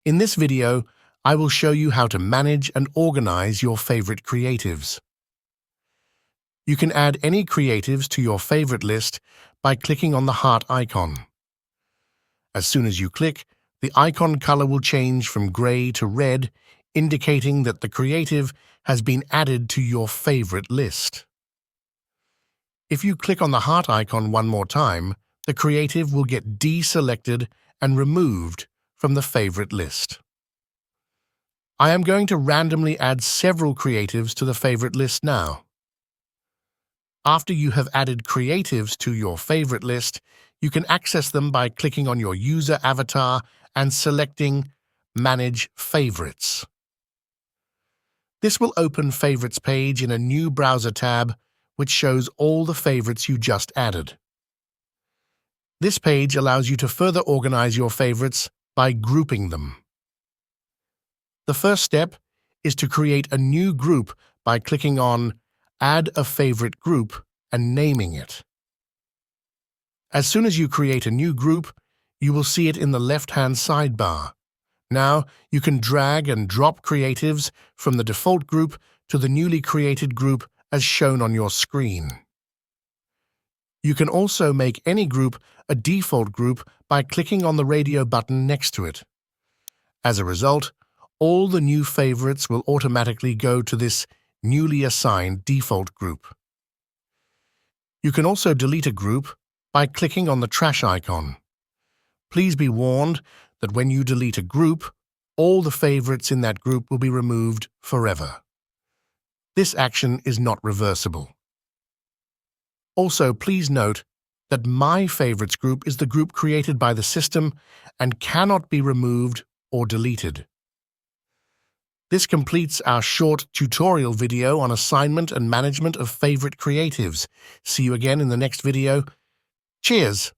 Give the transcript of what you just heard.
In this video, I will show you how to manage and organize your favorite creatives. You can add any creatives to your favorite list by clicking on the heart icon. As soon as you click, the icon color will change from gray to red, indicating that the creative has been added to your favorite list. If you click on the heart icon one more time, the creative will get deselected and removed from the favorite list. I am going to randomly add several creatives to the favorite list now. After you have added creatives to your favorite list, you can access them by clicking on your user avatar and selecting Manage Favorites. This will open Favorites page in a new browser tab which shows all the favorites you just added. This page allows you to further organize your favorites by grouping them. The first step is to create a new group by clicking on Add a Favorite Group and naming it. As soon as you create a new group, you will see it in the left-hand sidebar. Now, you can drag and drop creatives from the default group to the newly created group as shown on your screen. You can also make any group a default group by clicking on the radio button next to it. As a result, all the new favorites will automatically go to this newly assigned default group. You can also delete a group by clicking on the trash icon. Please be warned that when you delete a group, all the favorites in that group will be removed forever. This action is not reversible. Also, please note that My Favorites group is the group created by the system and cannot be removed or deleted. This completes our short tutorial video on assignment and management of favorite creatives. See you again in the next video. Cheers!